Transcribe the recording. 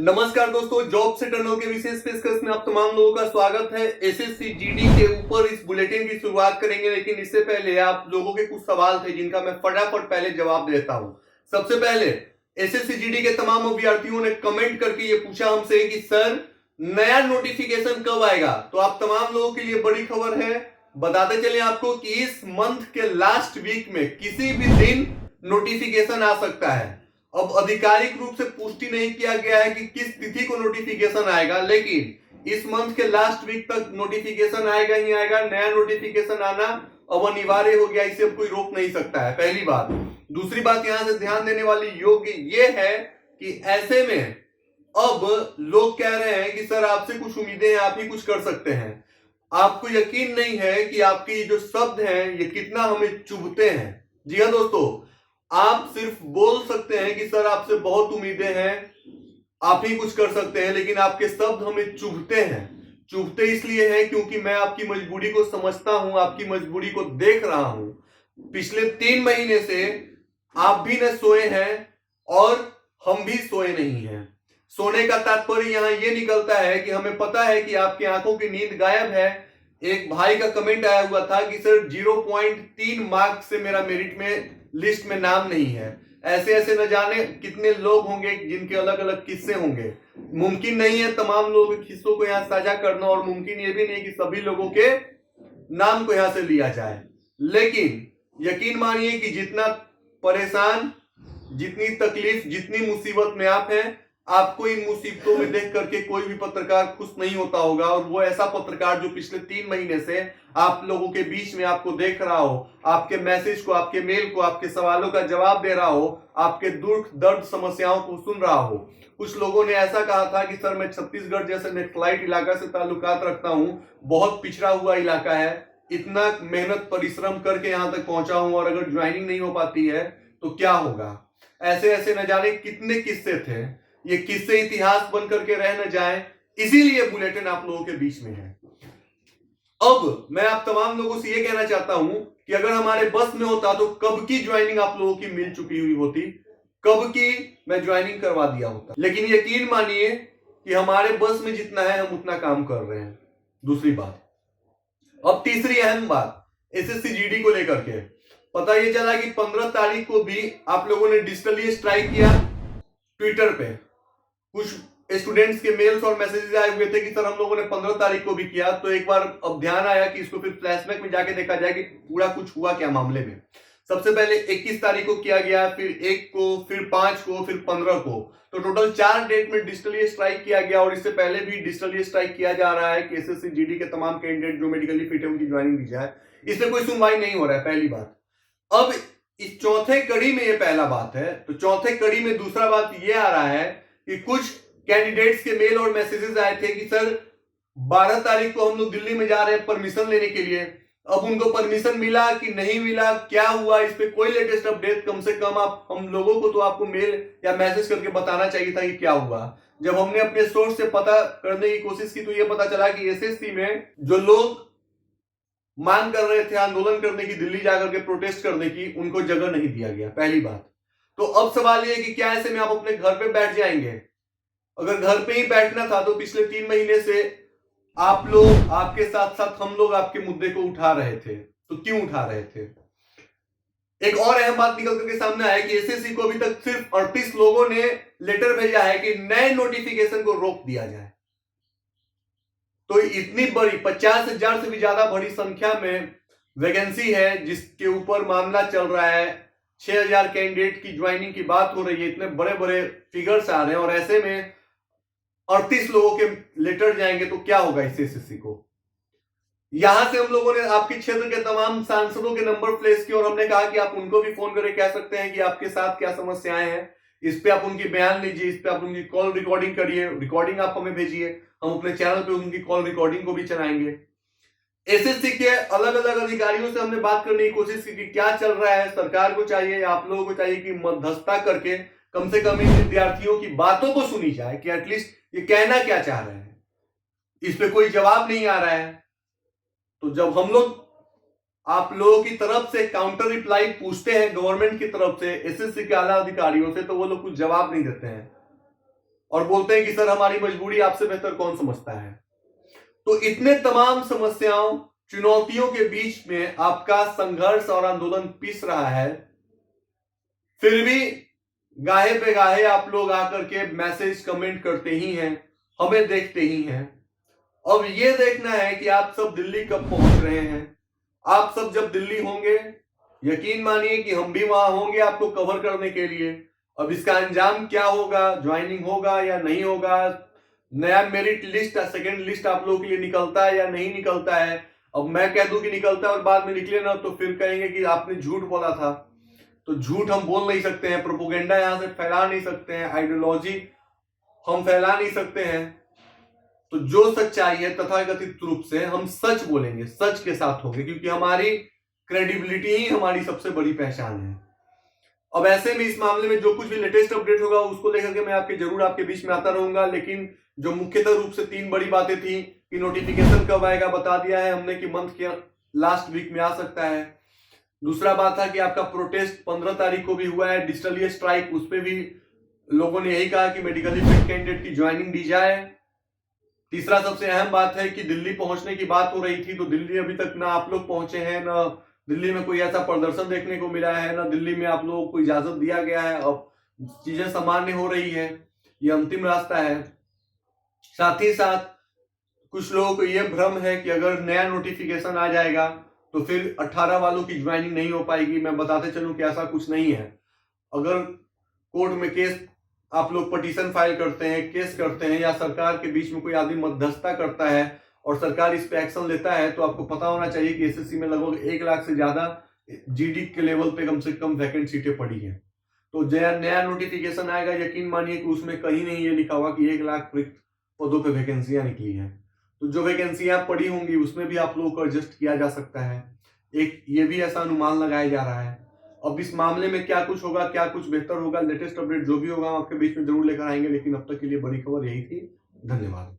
नमस्कार दोस्तों, जॉब से टर्नल के विशेष पेशकश में आप तमाम लोगों का स्वागत है। एसएससी जीडी के ऊपर इस बुलेटिन की शुरुआत करेंगे, लेकिन इससे पहले आप लोगों के कुछ सवाल थे जिनका मैं फटाफट पहले जवाब देता हूं। सबसे पहले एसएससी जीडी के तमाम अभ्यर्थियों ने कमेंट करके ये पूछा हमसे कि सर नया नोटिफिकेशन कब आएगा। तो आप तमाम लोगों के लिए बड़ी खबर है, बताते चले आपको कि इस मंथ के लास्ट वीक में किसी भी दिन नोटिफिकेशन आ सकता है। अब आधिकारिक रूप से पुष्टि नहीं किया गया है कि किस तिथि को नोटिफिकेशन आएगा, लेकिन इस मंथ के लास्ट वीक तक नोटिफिकेशन आएगा ही आएगा। नया नोटिफिकेशन आना अब अनिवार्य हो गया, इसे अब कोई रोक नहीं सकता है, पहली बात। दूसरी बात यहां से ध्यान देने वाली योग्य ये है कि ऐसे में अब लोग कह रहे हैं कि सर आपसे कुछ उम्मीदें हैं, आप ही कुछ कर सकते हैं। आपको यकीन नहीं है कि आपके जो शब्द हैं ये कितना हमें चुभते हैं। जी हाँ दोस्तों, आप सिर्फ बोल सकते हैं कि सर आपसे बहुत उम्मीदें हैं, आप ही कुछ कर सकते हैं, लेकिन आपके शब्द हमें चुभते हैं। चुभते इसलिए हैं क्योंकि मैं आपकी मजबूरी को समझता हूं, आपकी मजबूरी को देख रहा हूं। पिछले 3 महीने से आप भी न सोए हैं और हम भी सोए नहीं हैं। सोने का तात्पर्य यहां यह निकलता है कि हमें पता है कि आपकी आंखों की नींद गायब है। एक भाई का कमेंट आया हुआ था कि सर 0.3 मार्क्स से मेरा मेरिट में लिस्ट में नाम नहीं है। ऐसे ऐसे न जाने कितने लोग होंगे जिनके अलग अलग किस्से होंगे। मुमकिन नहीं है तमाम लोगों के किस्सों को यहां साझा करना, और मुमकिन ये भी नहीं कि सभी लोगों के नाम को यहां से लिया जाए। लेकिन यकीन मानिए कि जितना परेशान, जितनी तकलीफ, जितनी मुसीबत में आप हैं, आपको इन मुसीबतों में देख करके कोई भी पत्रकार खुश नहीं होता होगा। और वो ऐसा पत्रकार जो पिछले 3 महीने से आप लोगों के बीच में आपको देख रहा हो, आपके मैसेज को, आपके मेल को, आपके सवालों का जवाब दे रहा हो, आपके दुख दर्द समस्याओं को सुन रहा हो। कुछ लोगों ने ऐसा कहा था कि सर मैं छत्तीसगढ़ जैसे नक्सलाइट इलाका से ताल्लुकात रखता हूं, बहुत पिछड़ा हुआ इलाका है, इतना मेहनत परिश्रम करके यहां तक पहुंचा हूं, और अगर ज्वाइनिंग नहीं हो पाती है तो क्या होगा। ऐसे ऐसे न जाने कितने किस्से थे। ये किस्से इतिहास बन करके रह न जाए, इसीलिए बुलेटिन आप लोगों के बीच में है। अब मैं आप तमाम लोगों से ये कहना चाहता हूं कि अगर हमारे बस में होता तो कब की ज्वाइनिंग आप लोगों की मिल चुकी हुई होती, कब की मैं ज्वाइनिंग करवा दिया होता। लेकिन यकीन मानिए कि हमारे बस में जितना है हम उतना काम कर रहे हैं। दूसरी बात, अब तीसरी अहम बात एसएससी जीडी को लेकर के पता ये चला कि 15 तारीख को भी आप लोगों ने डिजिटली स्ट्राइक किया। ट्विटर पे कुछ स्टूडेंट्स के मेल्स और मैसेजेस आए हुए थे कि सर हम लोगों ने 15 तारीख को भी किया। तो एक बार अब ध्यान आया कि इसको फिर फ्लैशबैक में जाके देखा जाए कि पूरा कुछ हुआ क्या मामले में। सबसे पहले 21 तारीख को किया गया, फिर 1 को, फिर 5 को, फिर 15 को। तो टोटल 4 डेट में डिजिटली स्ट्राइक किया गया, और इससे पहले भी डिजिटली स्ट्राइक किया जा रहा है कि एसएससी जीडी के तमाम कैंडिडेट जो मेडिकली फिट है उनकी ज्वाइनिंग दी जाए। इसमें कोई सुनवाई नहीं हो रहा है, पहली बात। अब इस चौथे कड़ी में ये पहला बात है, तो चौथे कड़ी में दूसरा बात ये आ रहा है कि कुछ कैंडिडेट्स के मेल और मैसेजेस आए थे कि सर 12 तारीख को हम लोग दिल्ली में जा रहे हैं परमिशन लेने के लिए। अब उनको परमिशन मिला कि नहीं मिला, क्या हुआ, इस पे कोई लेटेस्ट अपडेट कम से कम आप हम लोगों को तो आपको मेल या मैसेज करके बताना चाहिए था कि क्या हुआ। जब हमने अपने सोर्स से पता करने की कोशिश की तो यह पता चला कि एसएससी में जो लोग मांग कर रहे थे आंदोलन करने की, दिल्ली जाकर के प्रोटेस्ट करने की, उनको जगह नहीं दिया गया, पहली बात। तो अब सवाल यह है कि क्या ऐसे में आप अपने घर पे बैठ जाएंगे। अगर घर पे ही बैठना था तो पिछले 3 महीने से आप लोग, आपके साथ साथ हम लोग आपके मुद्दे को उठा रहे थे, तो क्यों उठा रहे थे। एक और अहम बात निकल करके सामने आया कि एसएससी को अभी तक सिर्फ 38 लोगों ने लेटर भेजा है कि नए नोटिफिकेशन को रोक दिया जाए। तो इतनी बड़ी 50,000 से भी ज्यादा बड़ी संख्या में वैकेंसी है जिसके ऊपर मामला चल रहा है। 6,000 कैंडिडेट की ज्वाइनिंग की बात हो रही है, इतने बड़े बड़े फिगर्स आ रहे हैं, और ऐसे में 38 लोगों के लेटर जाएंगे तो क्या होगा इस एसएससी को। यहां से हम लोगों ने आपके क्षेत्र के तमाम सांसदों के नंबर प्लेस किए, और हमने कहा कि आप उनको भी फोन करके कह सकते हैं कि आपके साथ क्या समस्याएं हैं। इस पे आप उनकी बयान लीजिए, इस पे आप उनकी कॉल रिकॉर्डिंग करिए, रिकॉर्डिंग आप हमें भेजिए, हम अपने चैनल पे उनकी कॉल रिकॉर्डिंग को भी चलाएंगे। एसएससी के अलग अलग अधिकारियों से हमने बात करने की कोशिश की कि क्या चल रहा है। सरकार को चाहिए, आप लोगों को चाहिए कि मध्यस्थता करके कम से कम इन विद्यार्थियों की बातों को सुनी जाए कि एटलीस्ट ये कहना क्या चाह रहे हैं। इस पे कोई जवाब नहीं आ रहा है। तो जब हम लोग आप लोगों की तरफ से काउंटर रिप्लाई पूछते हैं गवर्नमेंट की तरफ से, एसएससी के आला अधिकारियों से, तो वो लोग कुछ जवाब नहीं देते हैं। और बोलते हैं कि सर हमारी मजबूरी आपसे बेहतर कौन समझता है। तो इतने तमाम समस्याओं, चुनौतियों के बीच में आपका संघर्ष और आंदोलन पिस रहा है, फिर भी गाहे पे गाहे आप लोग आकर के मैसेज कमेंट करते ही हैं, हमें देखते ही हैं। अब ये देखना है कि आप सब दिल्ली कब पहुंच रहे हैं। आप सब जब दिल्ली होंगे, यकीन मानिए कि हम भी वहां होंगे आपको कवर करने के लिए। अब इसका अंजाम क्या होगा, ज्वाइनिंग होगा या नहीं होगा, नया मेरिट लिस्ट, सेकेंड लिस्ट आप लोगों के लिए निकलता है या नहीं निकलता है। अब मैं कह दूं कि निकलता है और बाद में निकले ना, तो फिर कहेंगे कि आपने झूठ बोला था। तो झूठ हम बोल नहीं सकते हैं, प्रोपोगेंडा यहां से फैला नहीं सकते हैं, आइडियोलॉजी हम फैला नहीं सकते हैं। तो जो सच्चाई है तथाकथित रूप से हम सच बोलेंगे, सच के साथ होंगे, क्योंकि हमारी क्रेडिबिलिटी ही हमारी सबसे बड़ी पहचान है। अब ऐसे में इस मामले में जो कुछ भी लेटेस्ट अपडेट होगा उसको लेकर के मैं जरूर आपके बीच में आता रहूंगा। लेकिन जो मुख्यतः रूप से 3 बड़ी बातें थी कि नोटिफिकेशन कब आएगा बता दिया है हमने कि मंथ के लास्ट वीक में आ सकता है। दूसरा बात था कि आपका प्रोटेस्ट 15 तारीख को भी हुआ है, डिजिटल स्ट्राइक, उस पर भी लोगों ने यही कहा कि मेडिकली फिट कैंडिडेट की ज्वाइनिंग दी जाए। तीसरा सबसे अहम बात है कि दिल्ली पहुंचने की बात हो रही थी, तो दिल्ली अभी तक ना आप लोग पहुंचे हैं, ना दिल्ली में कोई ऐसा प्रदर्शन देखने को मिला है, ना दिल्ली में आप लोगों को इजाजत दिया गया है। अब चीजें सामान्य हो रही है, ये अंतिम रास्ता है। साथ ही साथ कुछ लोगों को यह भ्रम है कि अगर नया नोटिफिकेशन आ जाएगा तो फिर 18 वालों की ज्वाइनिंग नहीं हो पाएगी। मैं बताते चलूं कि ऐसा कुछ नहीं है। अगर कोर्ट में केस आप लोग पटिशन फाइल करते हैं, केस करते हैं, या सरकार के बीच में कोई आदमी मध्यस्थता करता है और सरकार इस पे एक्शन लेता है, तो आपको पता होना चाहिए कि एसएससी में लगभग 1 लाख से ज्यादा जीडी के लेवल पे कम से कम वैकेंट सीटें पड़ी हैं। तो नया नोटिफिकेशन आएगा, यकीन मानिए कि उसमें कहीं नहीं ये लिखा हुआ कि 1 लाख रिक्त पदों पे वैकेंसियां निकली हैं। तो जो वैकेंसियां पड़ी होंगी उसमें भी आप लोगों को एडजस्ट किया जा सकता है। एक ये भी ऐसा अनुमान लगाया जा रहा है। अब इस मामले में क्या कुछ होगा, क्या कुछ बेहतर होगा, लेटेस्ट अपडेट जो भी होगा हम आपके बीच में जरूर लेकर आएंगे। लेकिन अब तक के लिए बड़ी खबर यही थी। धन्यवाद।